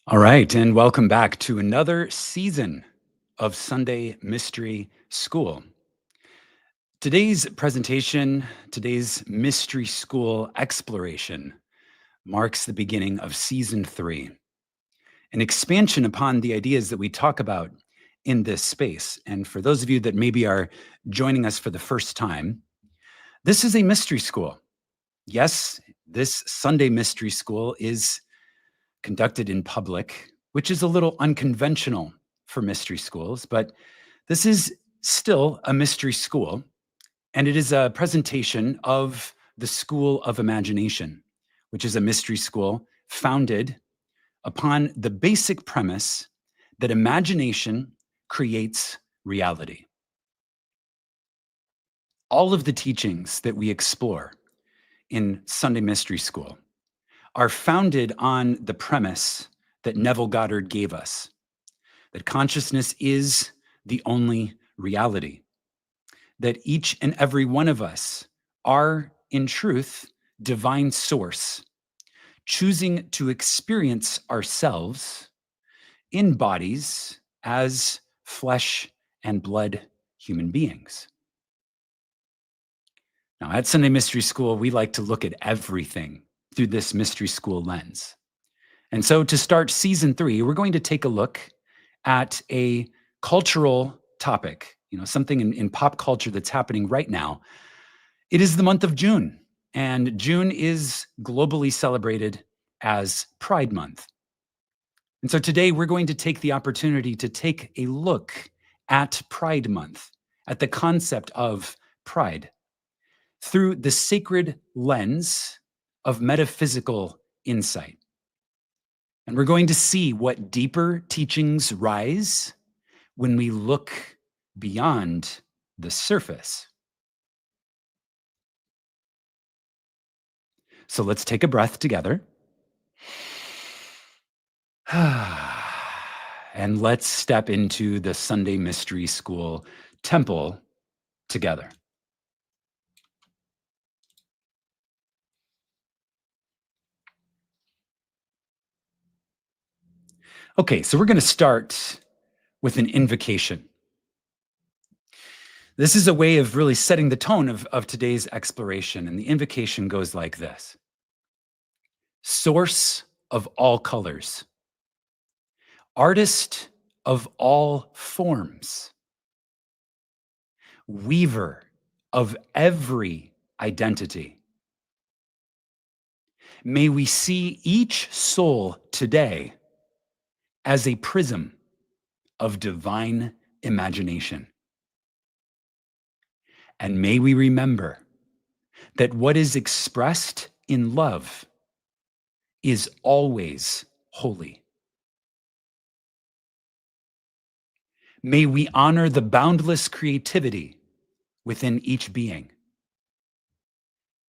All right, and welcome back to another season of Sunday Mystery School. Today's presentation, today's Mystery School exploration, marks the beginning of season 3, an expansion upon the ideas that we talk about in this space. And for those of you that maybe are joining us for the first time, this is a mystery school. Yes, this Sunday Mystery School is conducted in public, which is a little unconventional for mystery schools, but this is still a mystery school, and it is a presentation of the School of Imagination, which is a mystery school founded upon the basic premise that imagination creates reality. All of the teachings that we explore in Sunday Mystery School are founded on the premise that Neville Goddard gave us, that consciousness is the only reality, that each and every one of us are, in truth, divine source, choosing to experience ourselves in bodies as flesh and blood human beings. Now, at Sunday Mystery School, we like to look at everything through this mystery school lens. And so to start season 3, we're going to take a look at a cultural topic, something in pop culture that's happening right now. It is the month of June, and June is globally celebrated as Pride Month. And so today we're going to take the opportunity to take a look at Pride Month, at the concept of pride, through the sacred lens of metaphysical insight. And we're going to see what deeper teachings rise when we look beyond the surface. So let's take a breath together. And let's step into the Sunday Mystery School temple together. Okay, so we're going to start with an invocation. This is a way of really setting the tone of today's exploration, and the invocation goes like this. Source of all colors, artist of all forms, weaver of every identity. May we see each soul today as a prism of divine imagination. And may we remember that what is expressed in love is always holy. May we honor the boundless creativity within each being.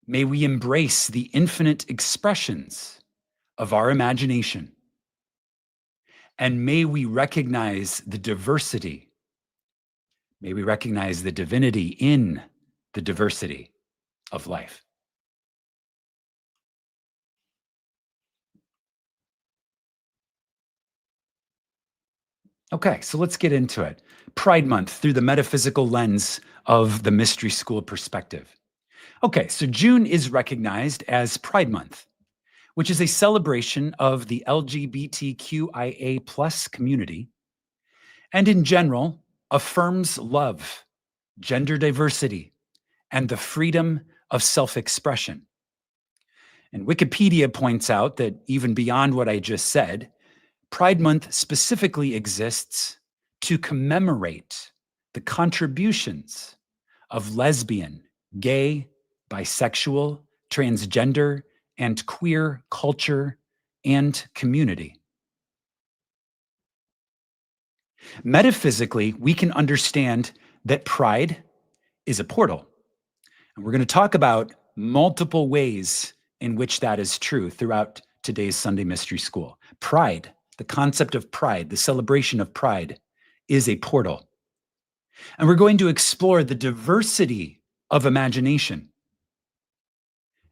May we embrace the infinite expressions of our imagination. And may we recognize the diversity. May we recognize the divinity in the diversity of life. Okay, so let's get into it. Pride Month through the metaphysical lens of the mystery school perspective. Okay, so June is recognized as Pride Month, which is a celebration of the LGBTQIA plus community, and in general, affirms love, gender diversity, and the freedom of self-expression. And Wikipedia points out that even beyond what I just said, Pride Month specifically exists to commemorate the contributions of lesbian, gay, bisexual, transgender, and queer culture and community. Metaphysically, we can understand that pride is a portal. And we're going to talk about multiple ways in which that is true throughout today's Sunday Mystery School. Pride, the concept of pride, the celebration of pride, is a portal. And we're going to explore the diversity of imagination.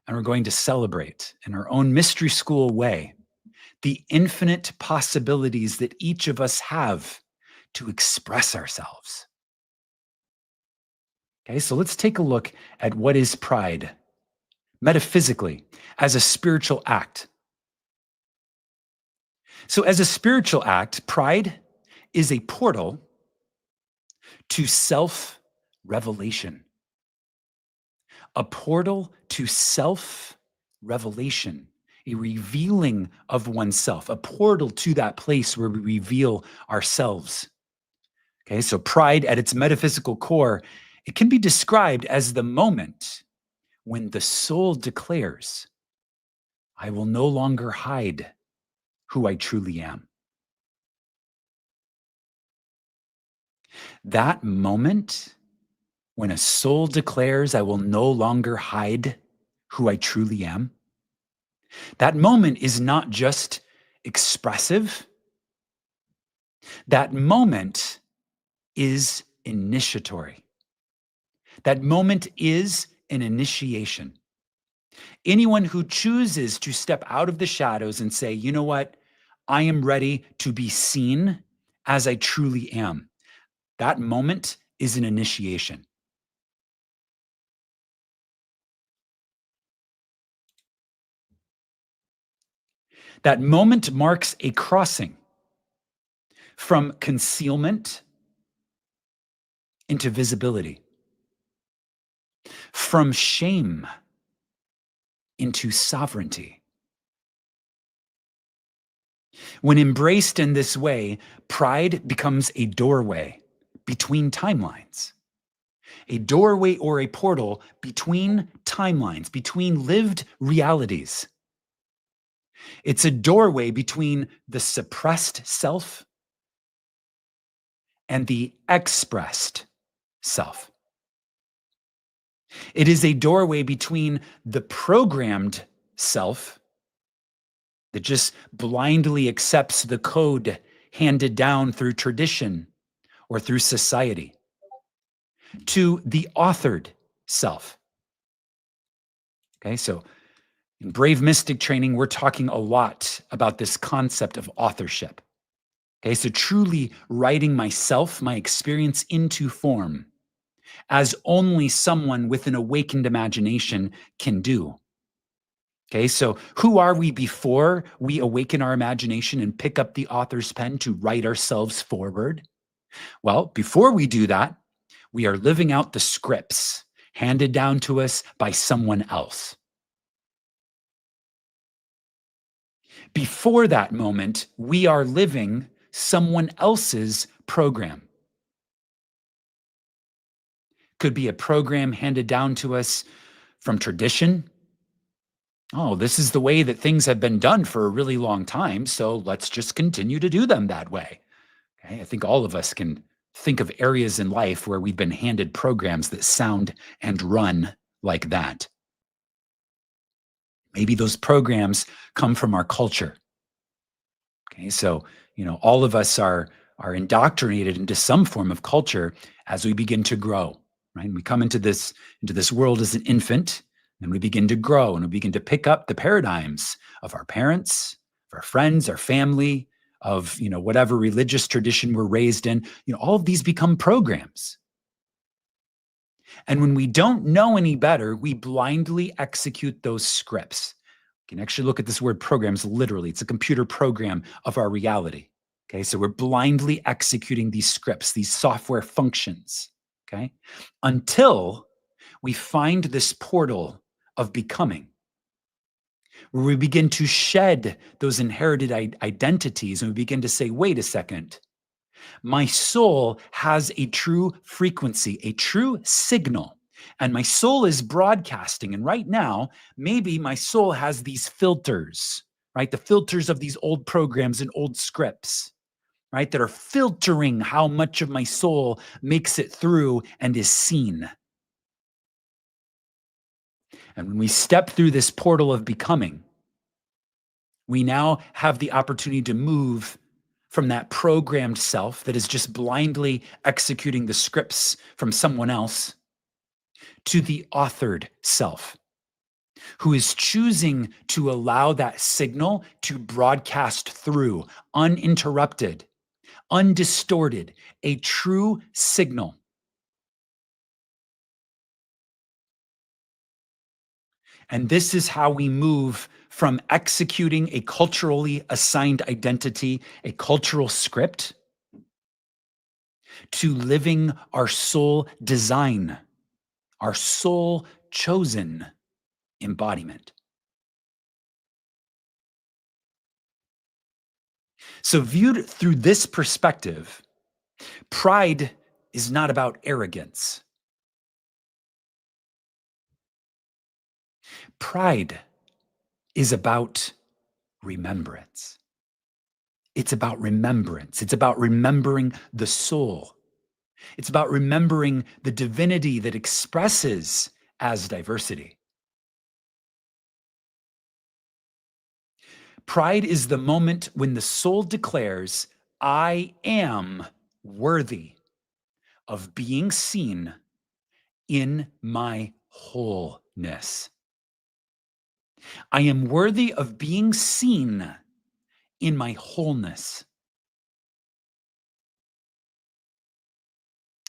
And we're going to celebrate in our own mystery school way the infinite possibilities that each of us have to express ourselves. Okay, so let's take a look at what is pride metaphysically as a spiritual act. So, as a spiritual act, pride is a portal to self revelation, a portal to self revelation, a revealing of oneself, a portal to that place where we reveal ourselves. Okay, so pride at its metaphysical core, it can be described as the moment when the soul declares, I will no longer hide who I truly am. That moment when a soul declares, I will no longer hide who I truly am, that moment is not just expressive, that moment is initiatory. That moment is an initiation. Anyone who chooses to step out of the shadows and say, you know what, I am ready to be seen as I truly am, that moment is an initiation. That moment marks a crossing from concealment into visibility, from shame into sovereignty. When embraced in this way, pride becomes a doorway between timelines, a doorway or a portal between timelines, between lived realities. It's a doorway between the suppressed self and the expressed self. It is a doorway between the programmed self that just blindly accepts the code handed down through tradition or through society to the authored self. Okay, so in Brave Mystic training, we're talking a lot about this concept of authorship. Okay, so truly writing myself, my experience into form as only someone with an awakened imagination can do. Okay, so who are we before we awaken our imagination and pick up the author's pen to write ourselves forward? Well, before we do that, we are living out the scripts handed down to us by someone else. Before that moment, we are living someone else's program. Could be a program handed down to us from tradition. Oh, this is the way that things have been done for a really long time, so let's just continue to do them that way. Okay, I think all of us can think of areas in life where we've been handed programs that sound and run like that. Maybe those programs come from our culture. Okay, so all of us are indoctrinated into some form of culture as we begin to grow. Right, and we come into this world as an infant, and we begin to grow, and we begin to pick up the paradigms of our parents, of our friends, our family, of whatever religious tradition we're raised in. All of these become programs. And when we don't know any better, we blindly execute those scripts. You can actually look at this word programs literally. It's a computer program of our reality. Okay, so we're blindly executing these scripts, these software functions, okay, until we find this portal of becoming, where we begin to shed those inherited identities and we begin to say, wait a second, my soul has a true frequency, a true signal, and my soul is broadcasting. And right now, maybe my soul has these filters, right? The filters of these old programs and old scripts, right? That are filtering how much of my soul makes it through and is seen. And when we step through this portal of becoming, we now have the opportunity to move from that programmed self that is just blindly executing the scripts from someone else to the authored self, who is choosing to allow that signal to broadcast through uninterrupted, undistorted, a true signal. And this is how we move from executing a culturally assigned identity, a cultural script, to living our soul design, our soul chosen embodiment. So, viewed through this perspective, pride is not about arrogance. Pride is about remembrance. It's about remembrance. It's about remembering the soul. It's about remembering the divinity that expresses as diversity. Pride is the moment when the soul declares, I am worthy of being seen in my wholeness. I am worthy of being seen in my wholeness.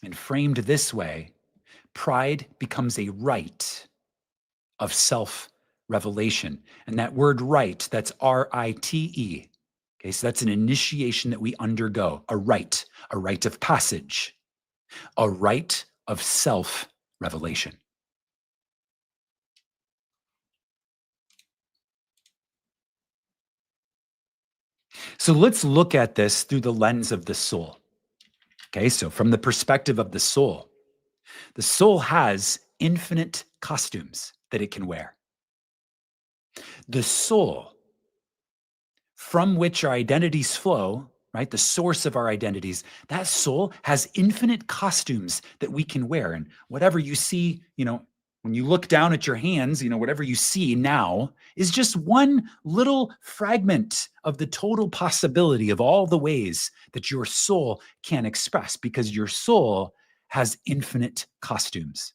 And framed this way, pride becomes a rite of self revelation. And that word rite, that's RITE. Okay, so that's an initiation that we undergo, a rite of passage, a rite of self revelation. So let's look at this through the lens of the soul. Okay, so from the perspective of the soul has infinite costumes that it can wear. The soul from which our identities flow, right? The source of our identities, that soul has infinite costumes that we can wear. And whatever you see, when you look down at your hands, whatever you see now is just one little fragment of the total possibility of all the ways that your soul can express, because your soul has infinite costumes.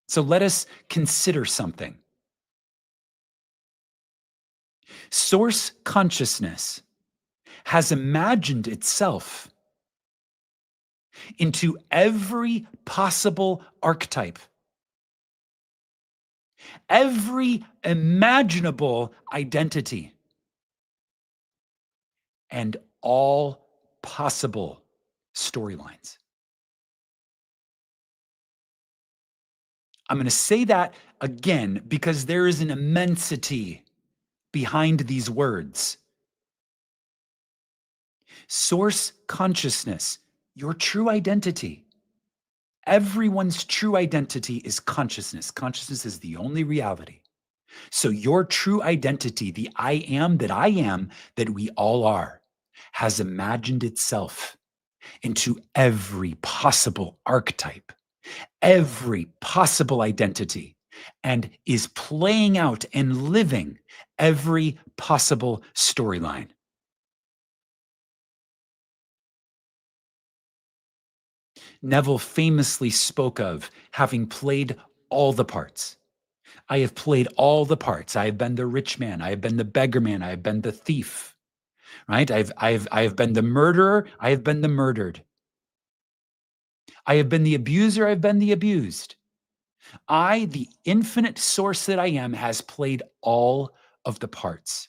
So let us consider something. Source consciousness has imagined itself into every possible archetype, every imaginable identity, and all possible storylines. I'm going to say that again because there is an immensity behind these words. Source consciousness, your true identity. Everyone's true identity is consciousness. Consciousness is the only reality. So your true identity, the I am that we all are, has imagined itself into every possible archetype, every possible identity, and is playing out and living every possible storyline. Neville famously spoke of having played all the parts. I have played all the parts. I have been the rich man. I have been the beggar man. I have been the thief, right? I have been the murderer. I have been the murdered. I have been the abuser. I've been the abused. I, the infinite source that I am, has played all of the parts.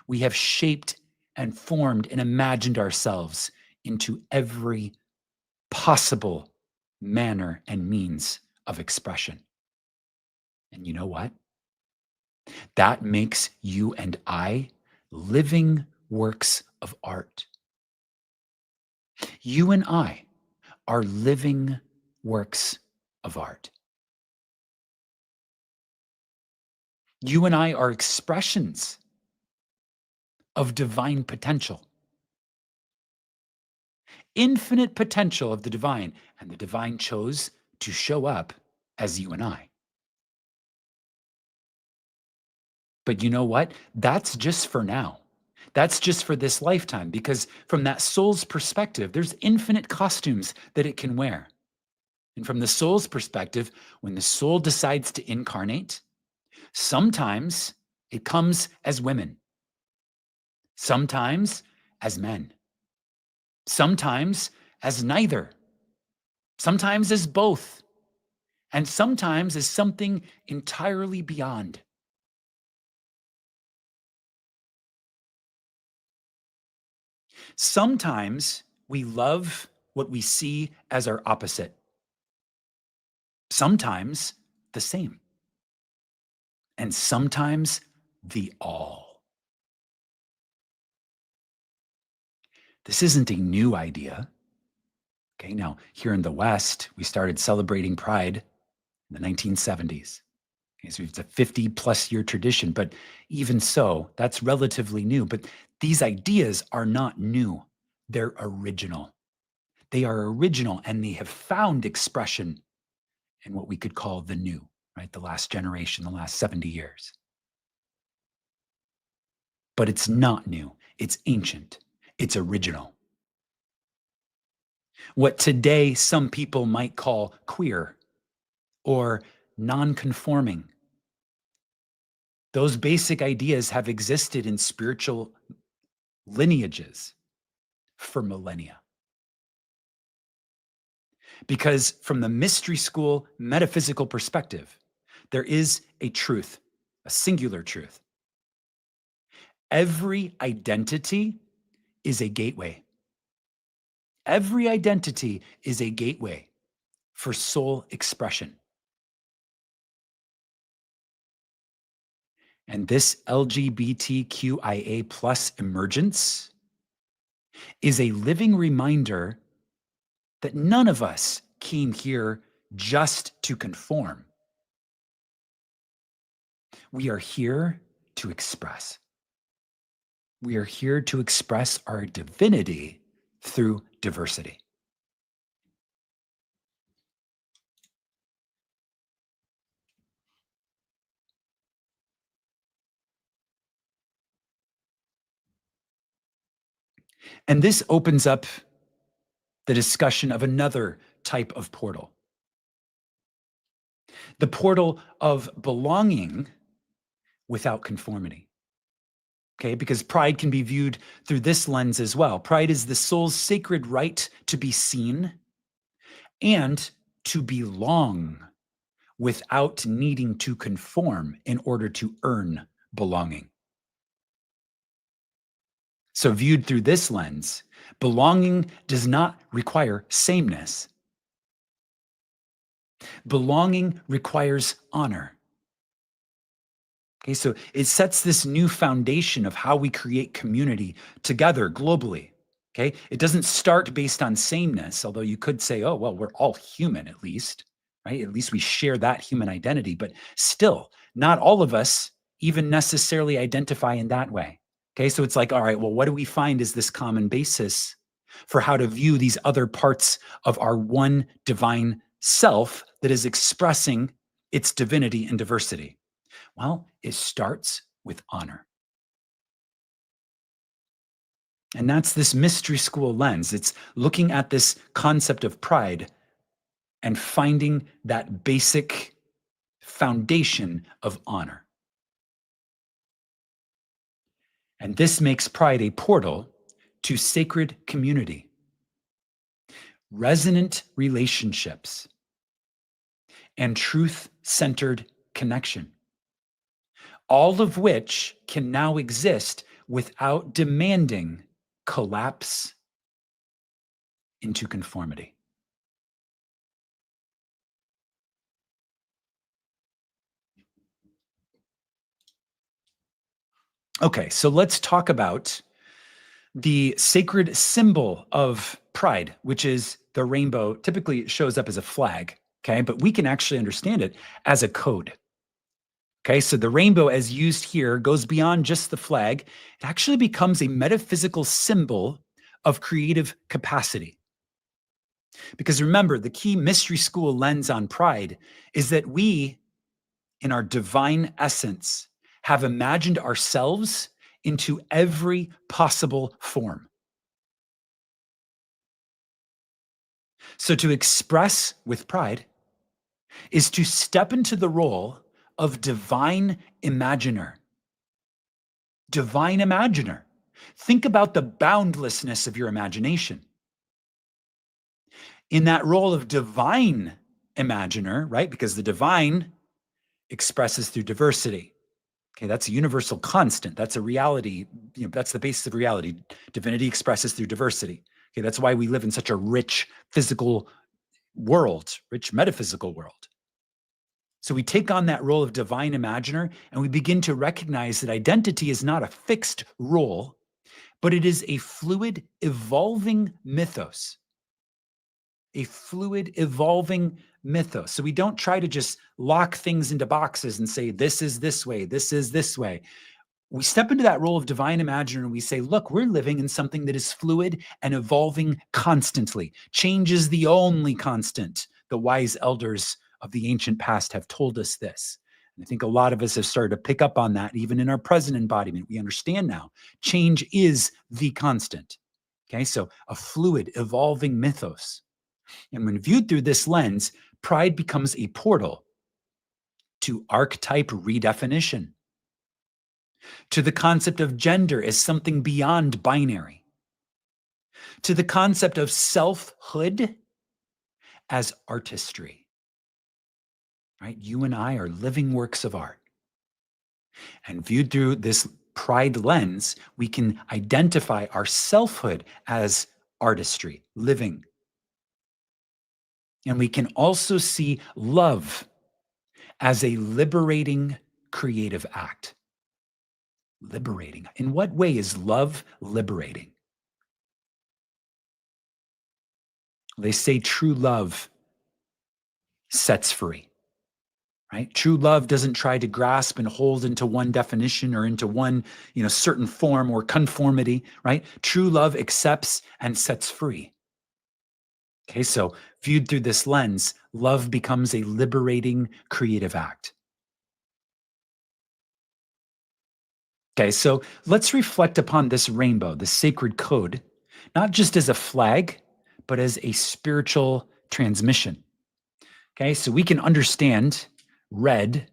We have shaped and formed and imagined ourselves into every possible manner and means of expression. And you know what? That makes you and I living works of art. You and I are living works of art. You and I are expressions of divine potential. Infinite potential of the divine, and the divine chose to show up as you and I. But you know what? That's just for now. That's just for this lifetime, because from that soul's perspective, there's infinite costumes that it can wear. And from the soul's perspective, when the soul decides to incarnate, sometimes it comes as women, sometimes as men, sometimes as neither, sometimes as both, and sometimes as something entirely beyond. Sometimes we love what we see as our opposite, sometimes the same, and sometimes the all. This isn't a new idea. Okay, now here in the West, we started celebrating Pride in the 1970s. Okay, so it's a 50 plus year tradition, but even so, that's relatively new. But these ideas are not new, they're original. They are original and they have found expression in what we could call the new, right? The last generation, the last 70 years. But it's not new, it's ancient, it's original. What today some people might call queer or non-conforming, those basic ideas have existed in spiritual lineages for millennia. Because from the mystery school metaphysical perspective, there is a truth, a singular truth. Every identity is a gateway. Every identity is a gateway for soul expression. And this LGBTQIA plus emergence is a living reminder that none of us came here just to conform. We are here to express. We are here to express our divinity through diversity. And this opens up the discussion of another type of portal, the portal of belonging without conformity. Okay, because pride can be viewed through this lens as well. Pride is the soul's sacred right to be seen and to belong without needing to conform in order to earn belonging. So, viewed through this lens, belonging does not require sameness. Belonging requires honor. Okay, so it sets this new foundation of how we create community together globally. Okay, it doesn't start based on sameness, although you could say, oh, well, we're all human at least, right? At least we share that human identity, but still, not all of us even necessarily identify in that way. Okay, so it's like, all right, well, what do we find is this common basis for how to view these other parts of our one divine self that is expressing its divinity and diversity? Well, it starts with honor. And that's this mystery school lens. It's looking at this concept of pride and finding that basic foundation of honor. And this makes pride a portal to sacred community, resonant relationships, and truth centered connection, all of which can now exist without demanding collapse into conformity. Okay, so let's talk about the sacred symbol of pride, which is the rainbow. Typically, it shows up as a flag, okay? But we can actually understand it as a code. Okay, so the rainbow, as used here, goes beyond just the flag. It actually becomes a metaphysical symbol of creative capacity. Because remember, the key mystery school lens on pride is that we, in our divine essence, have imagined ourselves into every possible form. So to express with pride is to step into the role of divine imaginer. Divine imaginer. Think about the boundlessness of your imagination. In that role of divine imaginer, right? Because the divine expresses through diversity. Okay, that's a universal constant. That's a reality. That's the basis of reality. Divinity expresses through diversity. Okay, that's why we live in such a rich physical world, rich metaphysical world. So we take on that role of divine imaginer and we begin to recognize that identity is not a fixed role, but it is a fluid, evolving mythos. A fluid, evolving mythos. So we don't try to just lock things into boxes and say, this is this way, this is this way. We step into that role of divine imaginer and we say, look, we're living in something that is fluid and evolving constantly. Change is the only constant. The wise elders of the ancient past have told us this. And I think a lot of us have started to pick up on that, even in our present embodiment. We understand now change is the constant. Okay, so a fluid, evolving mythos. And when viewed through this lens, pride becomes a portal to archetype redefinition, to the concept of gender as something beyond binary, to the concept of selfhood as artistry. Right? You and I are living works of art. And viewed through this pride lens, we can identify our selfhood as artistry, living. And we can also see love as a liberating creative act. Liberating. In what way is love liberating? They say true love sets free, right? True love doesn't try to grasp and hold into one definition or into one, certain form or conformity, right? True love accepts and sets free. Okay, so viewed through this lens, love becomes a liberating creative act. Okay, so let's reflect upon this rainbow, the sacred code, not just as a flag, but as a spiritual transmission. Okay, so we can understand red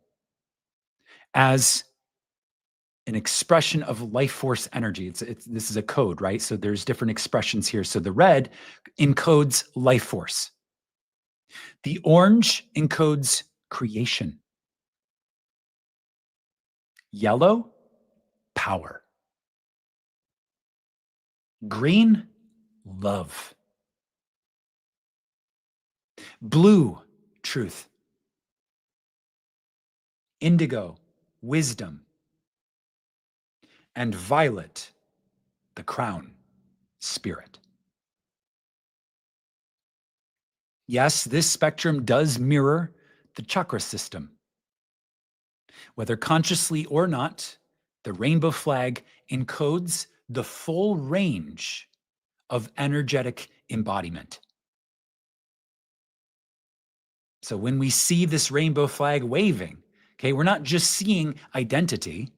as an expression of life force energy. This is a code, right? So there's different expressions here. So the red encodes life force. The orange encodes creation. Yellow, power. Green, love. Blue, truth. Indigo, wisdom. And violet, the crown, spirit. Yes, this spectrum does mirror the chakra system. Whether consciously or not, the rainbow flag encodes the full range of energetic embodiment. So when we see this rainbow flag waving, okay, we're not just seeing identity,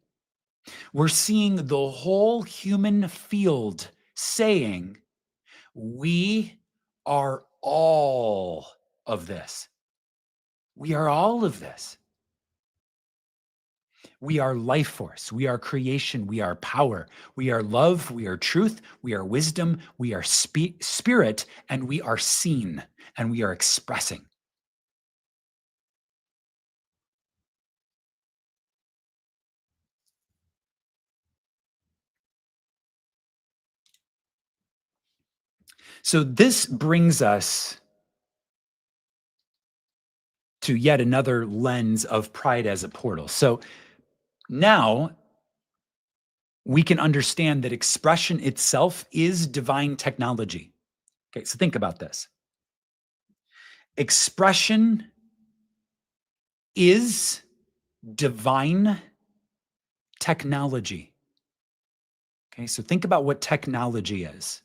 we're seeing the whole human field saying, we are all of this. We are all of this. We are life force. We are creation. We are power. We are love. We are truth. We are wisdom. We are spirit. And we are seen. And we are expressing. So this brings us to yet another lens of pride as a portal. So now we can understand that expression itself is divine technology. Okay, so think about this. Expression is divine technology. Okay, so think about what technology is.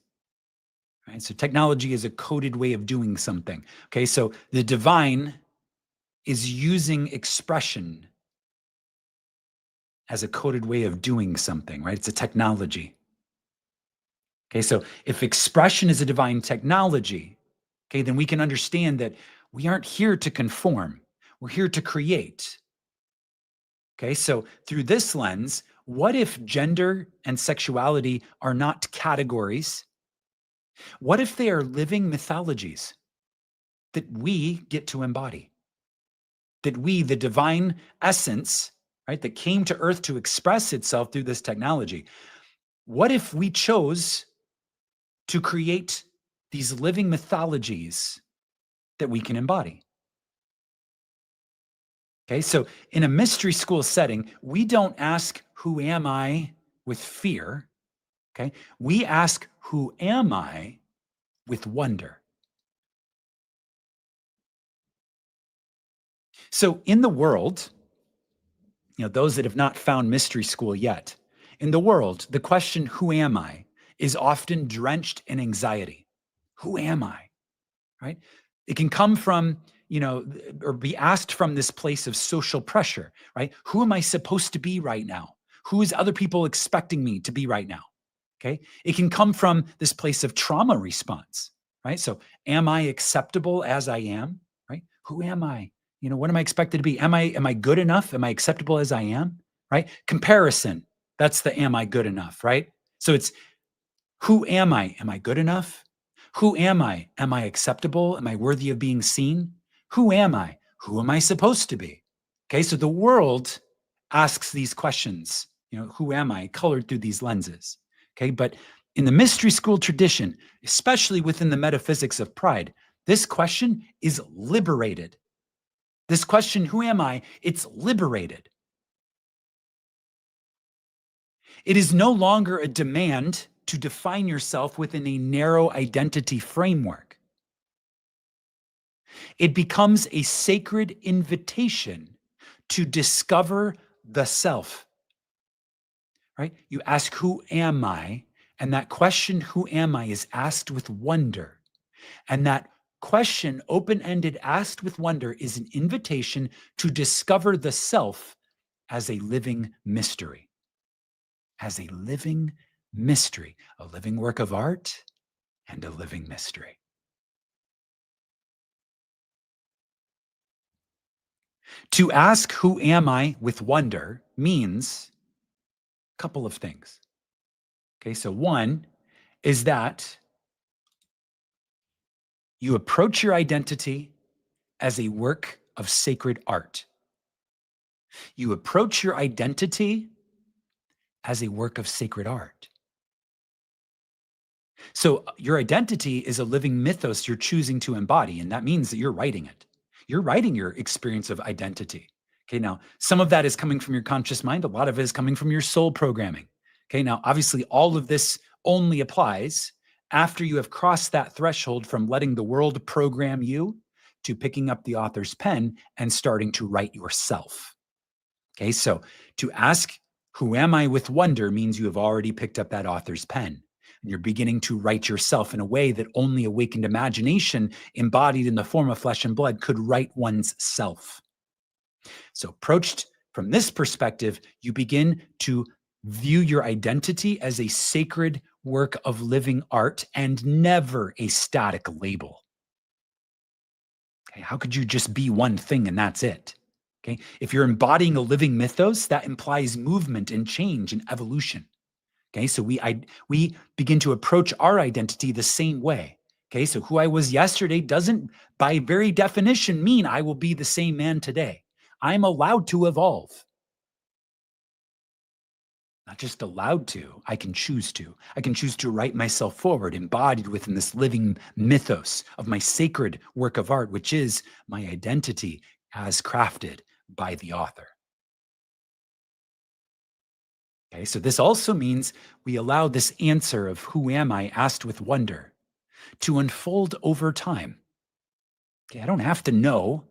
Right? So technology is a coded way of doing something. Okay, so the divine is using expression as a coded way of doing something, right? It's a technology. Okay, so if expression is a divine technology, okay, then we can understand that we aren't here to conform. We're here to create. Okay, so through this lens, what if gender and sexuality are not categories? What if they are living mythologies that we get to embody? That we, the divine essence, right, that came to earth to express itself through this technology, what if we chose to create these living mythologies that we can embody? Okay, so in a mystery school setting, we don't ask, who am I, with fear. Okay, we ask, who am I, with wonder. So in the world, those that have not found mystery school yet, in the world, the question, who am I, is often drenched in anxiety. Who am I? Right? It can come from, or be asked from this place of social pressure, right? Who am I supposed to be right now? Who is other people expecting me to be right now? Okay. It can come from this place of trauma response, right? So, am I acceptable as I am? Right? Who am I? What am I expected to be? Am I good enough? Am I acceptable as I am? Right? Comparison. That's the am I good enough, right? So it's, who am I? Am I good enough? Who am I? Am I acceptable? Am I worthy of being seen? Who am I? Who am I supposed to be? Okay, so the world asks these questions, who am I, colored through these lenses. Okay, but in the mystery school tradition, especially within the metaphysics of pride, this question is liberated. This question, who am I? It's liberated. It is no longer a demand to define yourself within a narrow identity framework. It becomes a sacred invitation to discover the self, right? You ask, who am I? And that question, who am I, is asked with wonder. And that question, open ended, asked with wonder, is an invitation to discover the self as a living mystery. As a living mystery, a living work of art and a living mystery. To ask, who am I, with wonder means a couple of things. Okay, so one is that you approach your identity as a work of sacred art. You approach your identity as a work of sacred art. So your identity is a living mythos you're choosing to embody, and that means that you're writing it. You're writing your experience of identity. Okay, now some of that is coming from your conscious mind, a lot of it is coming from your soul programming. Okay, now obviously all of this only applies after you have crossed that threshold from letting the world program you to picking up the author's pen and starting to write yourself. Okay, so to ask, who am I, with wonder means you have already picked up that author's pen. And you're beginning to write yourself in a way that only awakened imagination, embodied in the form of flesh and blood, could write one's self. So, approached from this perspective, you begin to view your identity as a sacred work of living art and never a static label. Okay, how could you just be one thing and that's it? Okay, if you're embodying a living mythos, that implies movement and change and evolution. Okay, so we begin to approach our identity the same way. Okay, so who I was yesterday doesn't, by very definition, mean I will be the same man today. I'm allowed to evolve. Not just allowed to, I can choose to. I can choose to write myself forward, embodied within this living mythos of my sacred work of art, which is my identity as crafted by the author. Okay, so this also means we allow this answer of who am I, asked with wonder, to unfold over time. Okay, I don't have to know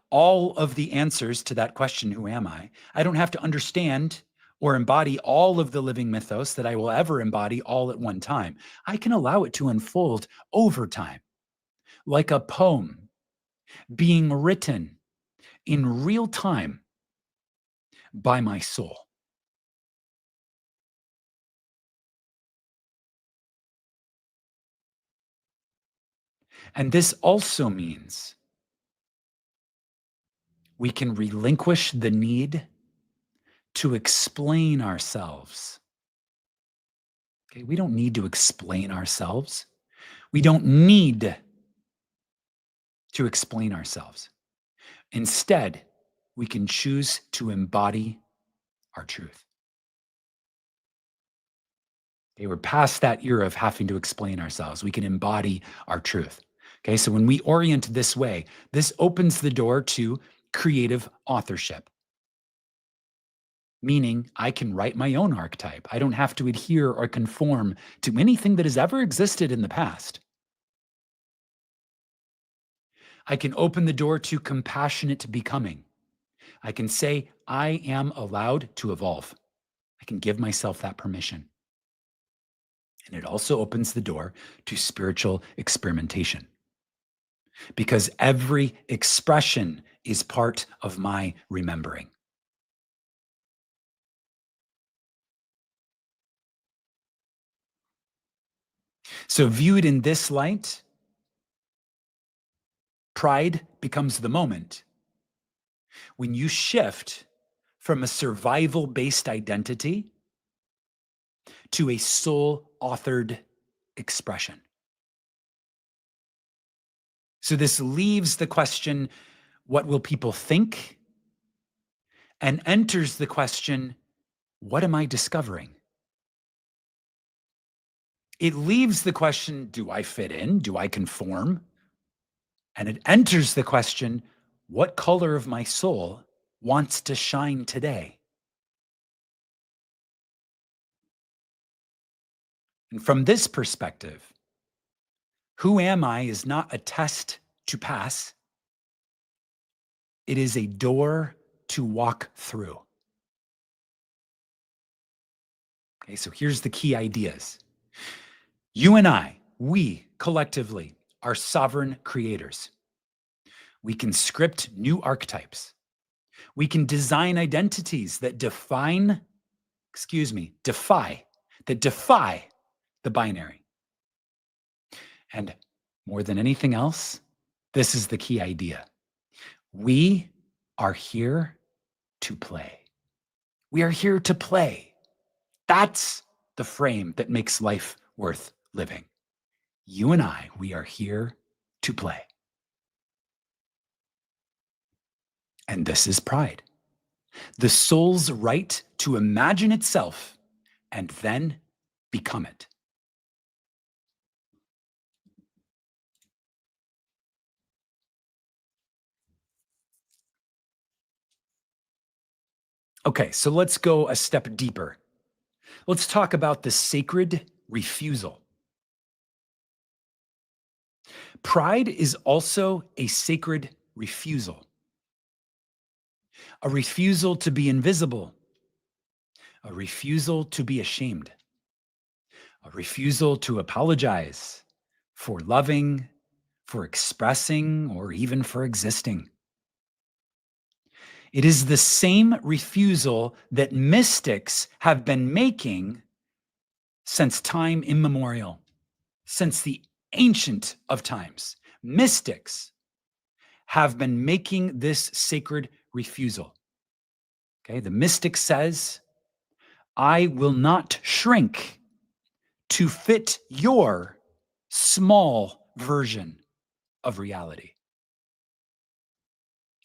all of the answers to that question, who am I? I don't have to understand or embody all of the living mythos that I will ever embody all at one time. I can allow it to unfold over time, like a poem being written in real time by my soul. And this also means we can relinquish the need to explain ourselves. Okay, we don't need to explain ourselves. We don't need to explain ourselves. Instead, we can choose to embody our truth. Okay, we're past that era of having to explain ourselves. We can embody our truth. Okay, so when we orient this way, this opens the door to creative authorship, meaning I can write my own archetype. I don't have to adhere or conform to anything that has ever existed in the past. I can open the door to compassionate becoming. I can say, I am allowed to evolve. I can give myself that permission. And it also opens the door to spiritual experimentation because every expression is part of my remembering. So, viewed in this light, pride becomes the moment when you shift from a survival based identity to a soul authored expression. So, this leaves the question, what will people think? And enters the question, what am I discovering? It leaves the question, do I fit in? Do I conform? And it enters the question, what color of my soul wants to shine today? And from this perspective, who am I is not a test to pass, it is a door to walk through. Okay, so here's the key ideas. You and I, we collectively are sovereign creators. We can script new archetypes. We can design identities that defy, that defy the binary. And more than anything else, this is the key idea. We are here to play. We are here to play. That's the frame that makes life worth living. You and I, we are here to play. And this is pride. The soul's right to imagine itself and then become it. Okay, so let's go a step deeper. Let's talk about the sacred refusal. Pride is also a sacred refusal, a refusal to be invisible, a refusal to be ashamed, a refusal to apologize for loving, for expressing, or even for existing. It is the same refusal that mystics have been making since time immemorial, since the ancient of times. Mystics have been making this sacred refusal. Okay, the mystic says, I will not shrink to fit your small version of reality.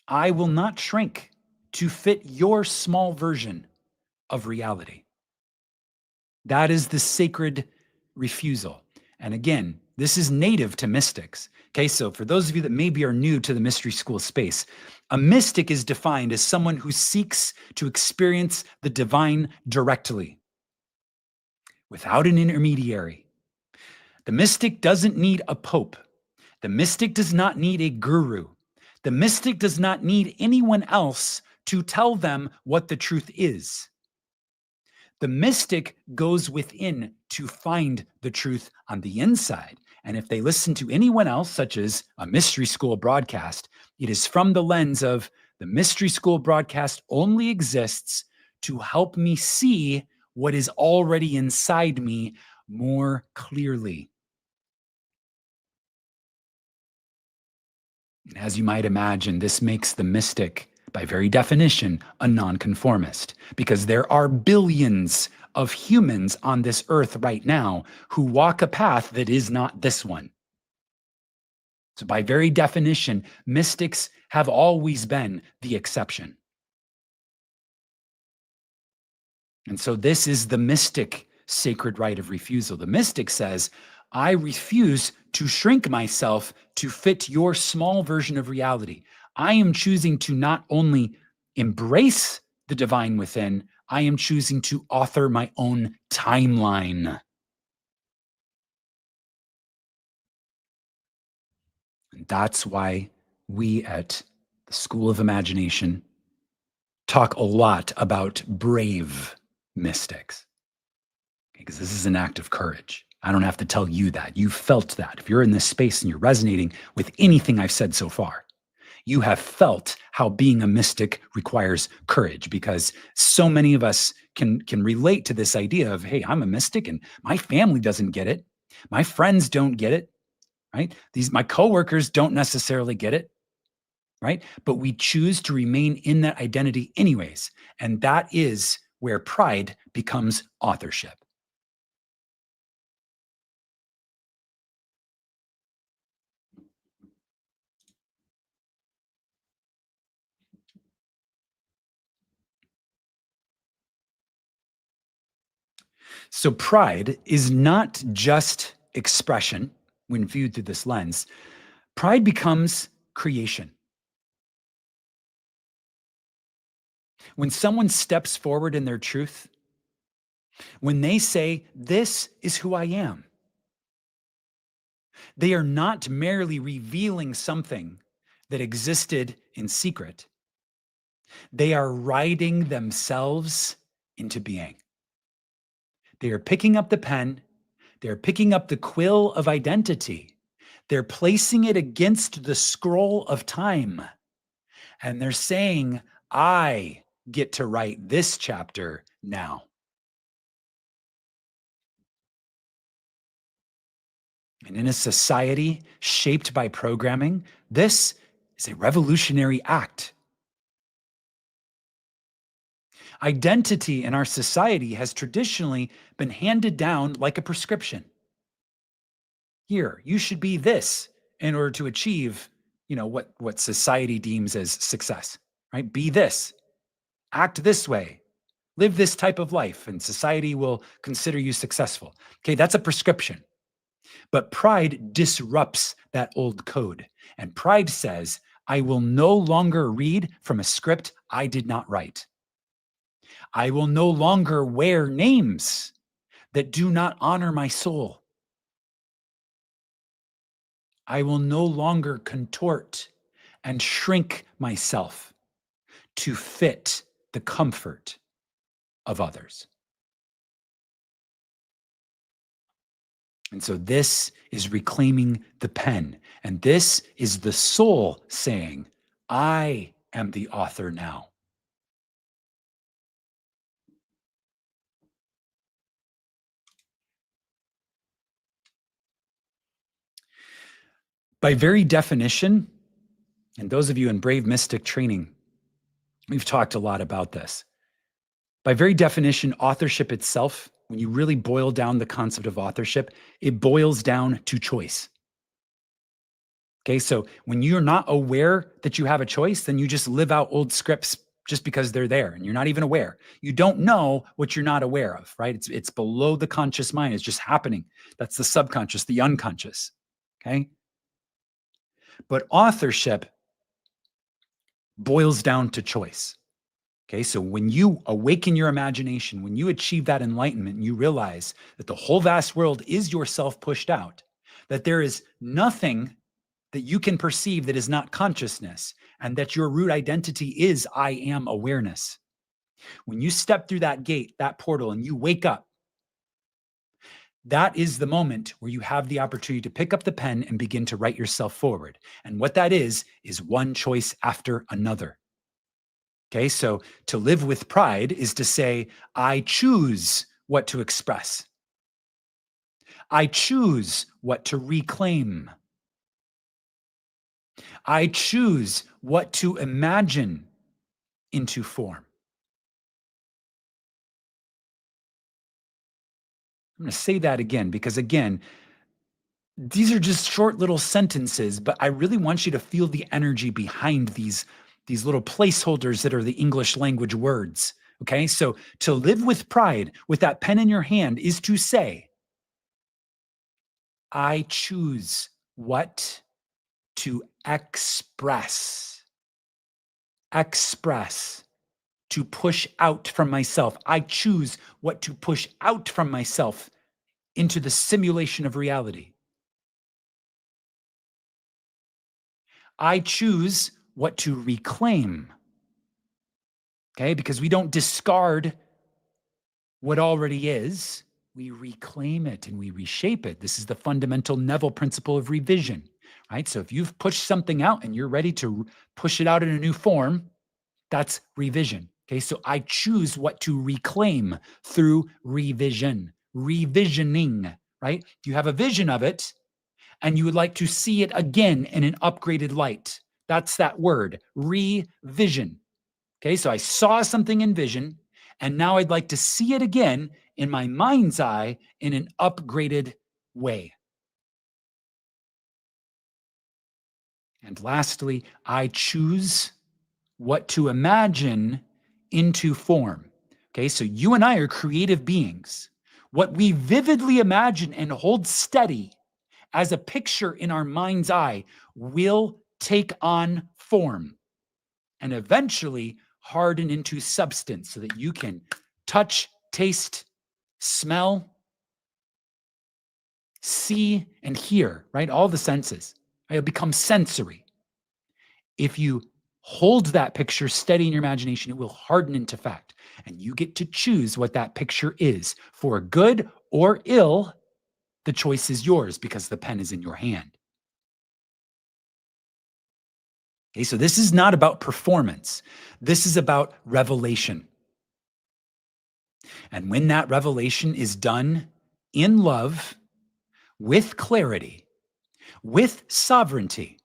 I will not shrink to fit your small version of reality. That is the sacred refusal. And again, this is native to mystics. Okay, so for those of you that maybe are new to the mystery school space, a mystic is defined as someone who seeks to experience the divine directly without an intermediary. The mystic doesn't need a pope. The mystic does not need a guru. The mystic does not need anyone else to tell them what the truth is. The mystic goes within to find the truth on the inside. And if they listen to anyone else, such as a mystery school broadcast, it is from the lens of the mystery school broadcast only exists to help me see what is already inside me more clearly. As you might imagine, this makes the mystic, by very definition, a nonconformist, because there are billions of humans on this earth right now who walk a path that is not this one. So, by very definition, mystics have always been the exception. And so, this is the mystic sacred rite of refusal. The mystic says, I refuse to shrink myself to fit your small version of reality. I am choosing to not only embrace the divine within, I am choosing to author my own timeline. And that's why we at the School of Imagination talk a lot about brave mystics, because this is an act of courage. I don't have to tell you that. You've felt that. If you're in this space and you're resonating with anything I've said so far, you have felt how being a mystic requires courage, because so many of us can relate to this idea of, hey, I'm a mystic and my family doesn't get it. My friends don't get it, right? My coworkers don't necessarily get it, right? But we choose to remain in that identity anyways. And that is where pride becomes authorship. So pride is not just expression when viewed through this lens. Pride becomes creation. When someone steps forward in their truth, when they say, this is who I am, they are not merely revealing something that existed in secret. They are writing themselves into being. They are picking up the pen, they're picking up the quill of identity, they're placing it against the scroll of time, and they're saying, I get to write this chapter now. And in a society shaped by programming, this is a revolutionary act. Identity in our society has traditionally been handed down like a prescription. Here, you should be this in order to achieve, what society deems as success, right? Be this, act this way, live this type of life, and society will consider you successful. Okay, that's a prescription. But pride disrupts that old code. And pride says, I will no longer read from a script I did not write. I will no longer wear names that do not honor my soul. I will no longer contort and shrink myself to fit the comfort of others. And so this is reclaiming the pen. And this is the soul saying, I am the author now. By very definition, and those of you in Brave Mystic training, we've talked a lot about this. By very definition, authorship itself, when you really boil down the concept of authorship, it boils down to choice. Okay, so when you're not aware that you have a choice, then you just live out old scripts just because they're there and you're not even aware. You don't know what you're not aware of, right? It's below the conscious mind. It's just happening. That's the subconscious, the unconscious. Okay. But authorship boils down to choice. Okay, so when you awaken your imagination, when you achieve that enlightenment, you realize that the whole vast world is yourself pushed out, that there is nothing that you can perceive that is not consciousness, and that your root identity is I am awareness. When you step through that gate, that portal, and you wake up, that is the moment where you have the opportunity to pick up the pen and begin to write yourself forward. And what that is one choice after another. Okay, so to live with pride is to say, I choose what to express. I choose what to reclaim. I choose what to imagine into form. I'm going to say that again because, again, these are just short little sentences, but I really want you to feel the energy behind these little placeholders that are the English language words. Okay, so to live with pride with that pen in your hand is to say, I choose what to express. Express. To push out from myself. I choose what to push out from myself into the simulation of reality. I choose what to reclaim. Okay, because we don't discard what already is, we reclaim it and we reshape it. This is the fundamental Neville principle of revision, right? So if you've pushed something out and you're ready to push it out in a new form, that's revision. Okay, so I choose what to reclaim through revision, revisioning, right? You have a vision of it and you would like to see it again in an upgraded light. That's that word, revision. Okay, so I saw something in vision, and now I'd like to see it again in my mind's eye in an upgraded way. And lastly, I choose what to imagine into form. Okay, so you and I are creative beings. What we vividly imagine and hold steady as a picture in our mind's eye will take on form and eventually harden into substance so that you can touch, taste, smell, see, and hear, right? All the senses. Right? It'll become sensory. If you hold that picture steady in your imagination, it will harden into fact. And you get to choose what that picture is. For good or ill, the choice is yours because the pen is in your hand. Okay, so this is not about performance. This is about revelation. And when that revelation is done in love, with clarity, with sovereignty,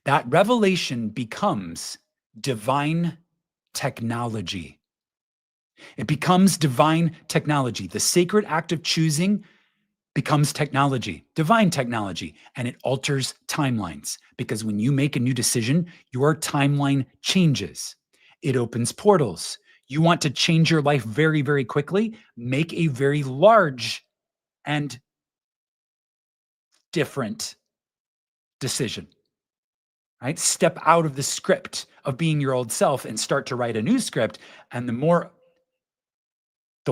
that revelation becomes divine technology. It becomes divine technology. The sacred act of choosing becomes technology, divine technology, and it alters timelines because when you make a new decision, your timeline changes. It opens portals. You want to change your life very, very quickly, make a very large and different decision, right? Step out of the script of being your old self and start to write a new script. And the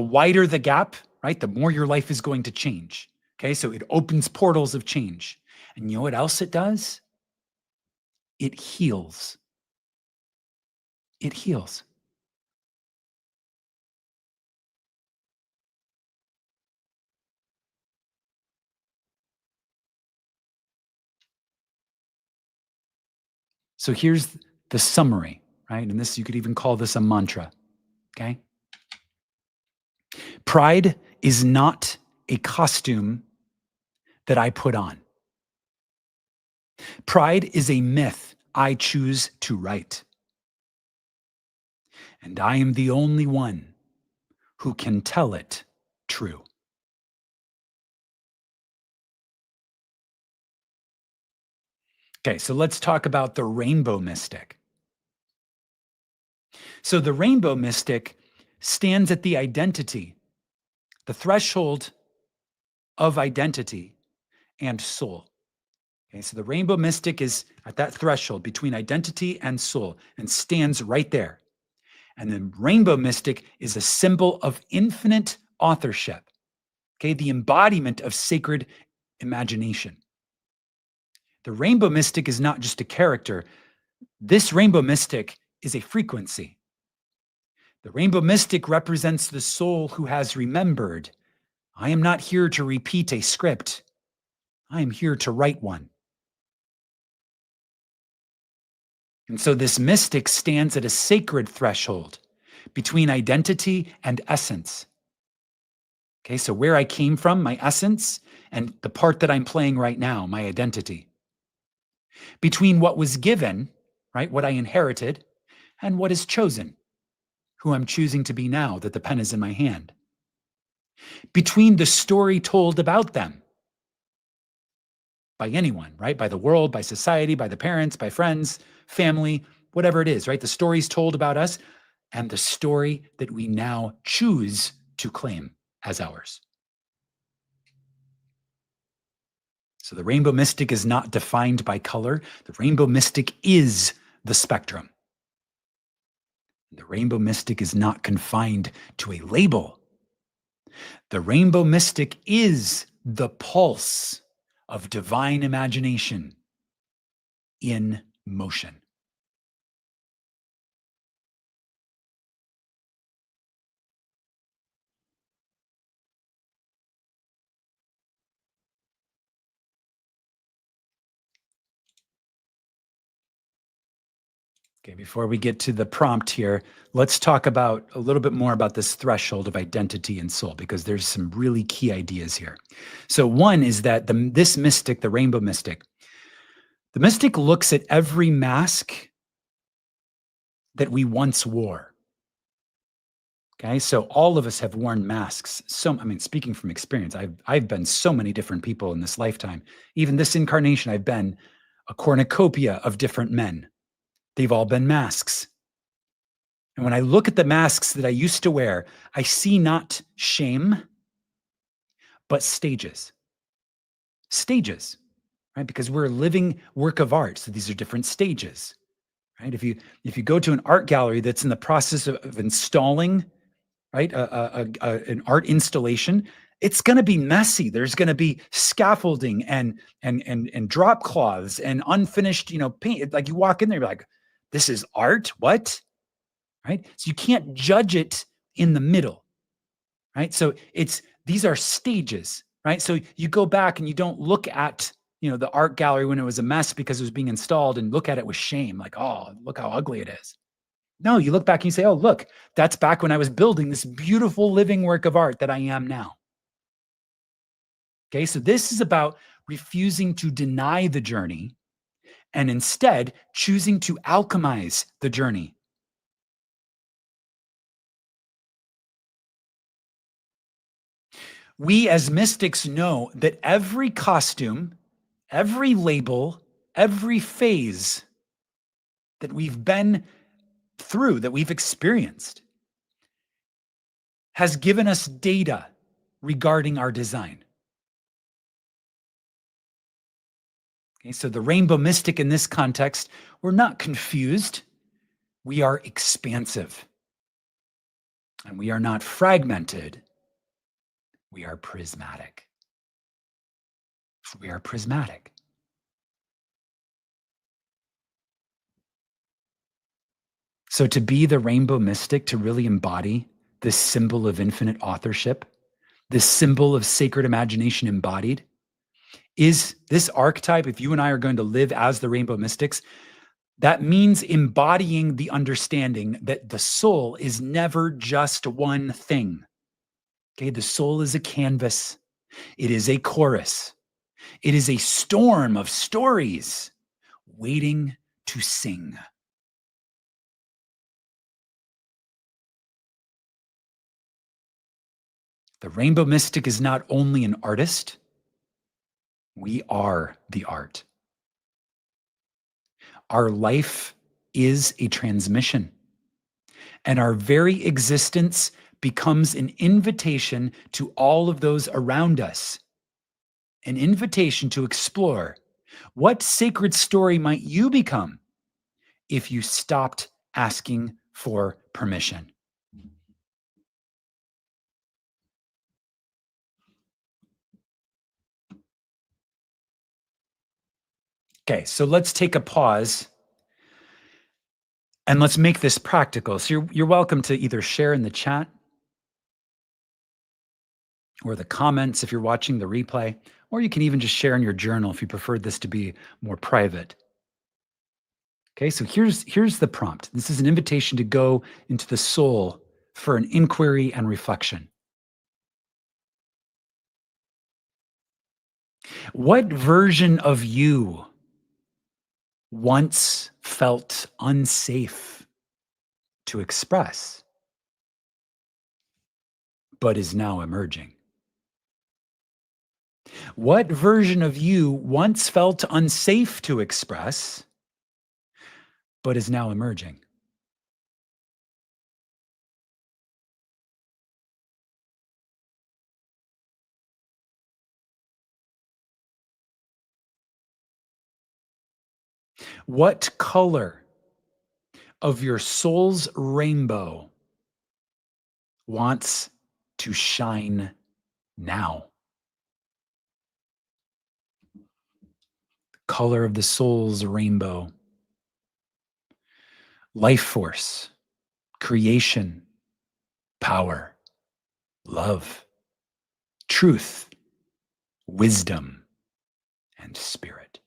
wider the gap, right, the more your life is going to change. Okay, so it opens portals of change. And you know what else it does? It heals. It heals. So here's the summary, right? And this, you could even call this a mantra, okay? Pride is not a costume that I put on. Pride is a myth I choose to write. And I am the only one who can tell it true. Okay, so let's talk about the rainbow mystic. So the rainbow mystic stands at the identity, the threshold of identity and soul. Okay, so the rainbow mystic is at that threshold between identity and soul and stands right there. And the rainbow mystic is a symbol of infinite authorship, okay, the embodiment of sacred imagination. The rainbow mystic is not just a character. This rainbow mystic is a frequency. The rainbow mystic represents the soul who has remembered. I am not here to repeat a script. I am here to write one. And so this mystic stands at a sacred threshold between identity and essence. Okay, so where I came from, my essence, and the part that I'm playing right now, my identity. between what was given, right, what I inherited, and what is chosen, who I'm choosing to be now that the pen is in my hand, between the story told about them by anyone, right? By the world, by society, by the parents, by friends, family, whatever it is, right? The stories told about us and the story that we now choose to claim as ours. So the rainbow mystic is not defined by color. The rainbow mystic is the spectrum. The rainbow mystic is not confined to a label. The rainbow mystic is the pulse of divine imagination in motion. Okay, before we get to the prompt here, let's talk about a little bit more about this threshold of identity and soul, because there's some really key ideas here. So one is that this mystic, the rainbow mystic, the mystic looks at every mask that we once wore. Okay, so all of us have worn masks. I mean, speaking from experience, I've been so many different people in this lifetime. Even this incarnation, I've been a cornucopia of different men. They've all been masks. And when I look at the masks that I used to wear, I see not shame, but stages. Stages, right? Because we're a living work of art. So these are different stages, right? If you go to an art gallery that's in the process of installing, right, an art installation, it's going to be messy. There's going to be scaffolding and drop cloths and unfinished, paint. Like you walk in there, you're like, this is art. What? Right? So you can't judge it in the middle, right? So these are stages, right? So you go back and you don't look at, the art gallery when it was a mess because it was being installed and look at it with shame, like, oh, look how ugly it is. No, you look back and you say, oh, look, that's back when I was building this beautiful living work of art that I am now. Okay, so this is about refusing to deny the journey and instead choosing to alchemize the journey. We as mystics know that every costume, every label, every phase that we've been through, that we've experienced, has given us data regarding our design. Okay, so the rainbow mystic in this context, we're not confused, we are expansive. And we are not fragmented, we are prismatic. We are prismatic. So to be the rainbow mystic, to really embody this symbol of infinite authorship, this symbol of sacred imagination embodied, is this archetype. If you and I are going to live as the rainbow mystics, that means embodying the understanding that the soul is never just one thing. Okay, the soul is a canvas, it is a chorus, it is a storm of stories waiting to sing. The rainbow mystic is not only an artist, we are the art. Our life is a transmission, and our very existence becomes an invitation to all of those around us, an invitation to explore what sacred story might you become if you stopped asking for permission. Okay, so let's take a pause and let's make this practical. So you're welcome to either share in the chat or the comments if you're watching the replay, or you can even just share in your journal if you prefer this to be more private. Okay, so here's the prompt. This is an invitation to go into the soul for an inquiry and reflection. What version of you once felt unsafe to express, but is now emerging? What version of you once felt unsafe to express, but is now emerging? What color of your soul's rainbow wants to shine now? Color of the soul's rainbow. Life force, creation, power, love, truth, wisdom, and spirit.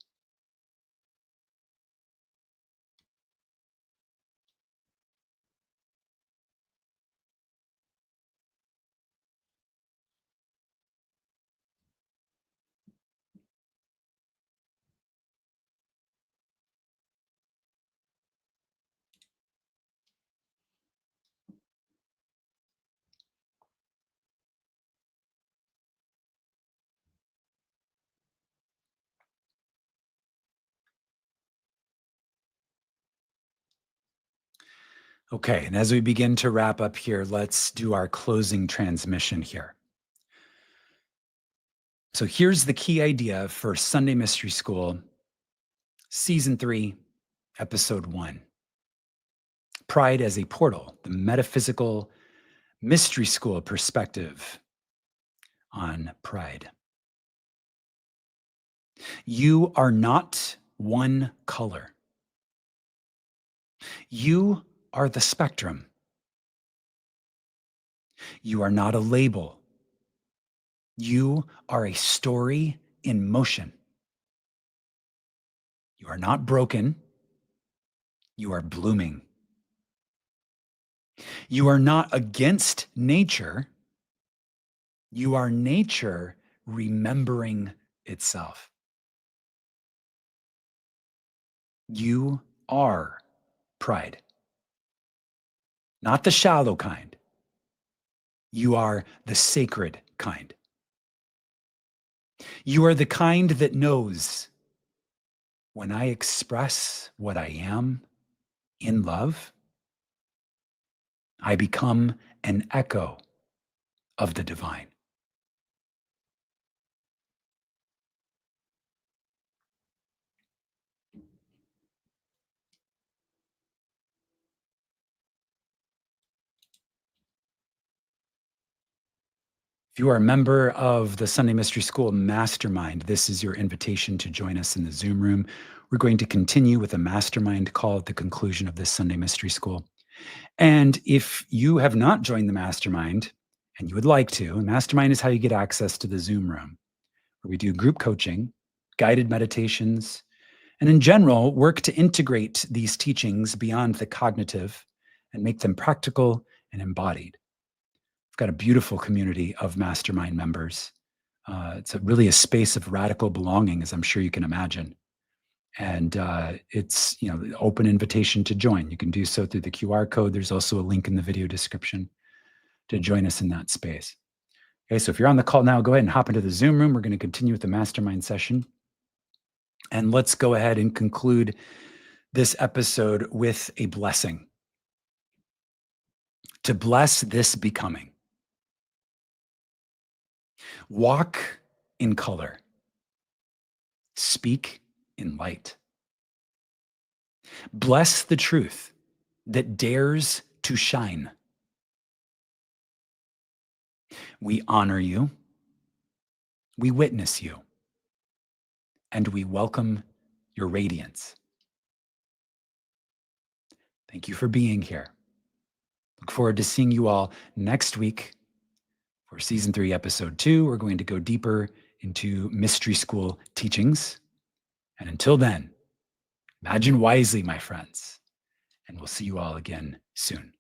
Okay, and as we begin to wrap up here, let's do our closing transmission here. So here's the key idea for Sunday Mystery School, Season 3, Episode 1. Pride as a portal, the metaphysical mystery school perspective on pride. You are not one color. You are the spectrum. You are not a label. You are a story in motion. You are not broken. You are blooming. You are not against nature. You are nature remembering itself. You are pride. Not the shallow kind. You are the sacred kind. You are the kind that knows when I express what I am in love, I become an echo of the divine. If you are a member of the Sunday Mystery School Mastermind, this is your invitation to join us in the Zoom room. We're going to continue with a mastermind call at the conclusion of this Sunday Mystery School. And if you have not joined the mastermind and you would like to, mastermind is how you get access to the Zoom room, where we do group coaching, guided meditations, and in general, work to integrate these teachings beyond the cognitive and make them practical and embodied. We've got a beautiful community of mastermind members. It's really a space of radical belonging, as I'm sure you can imagine. And it's the open invitation to join. You can do so through the QR code. There's also a link in the video description to join us in that space. Okay, so if you're on the call now, go ahead and hop into the Zoom room. We're going to continue with the mastermind session. And let's go ahead and conclude this episode with a blessing. To bless this becoming. Walk in color. Speak in light. Bless the truth that dares to shine. We honor you. We witness you. And we welcome your radiance. Thank you for being here. Look forward to seeing you all next week for Season 3, Episode 2. We're going to go deeper into Mystery School teachings. And until then, imagine wisely, my friends, and we'll see you all again soon.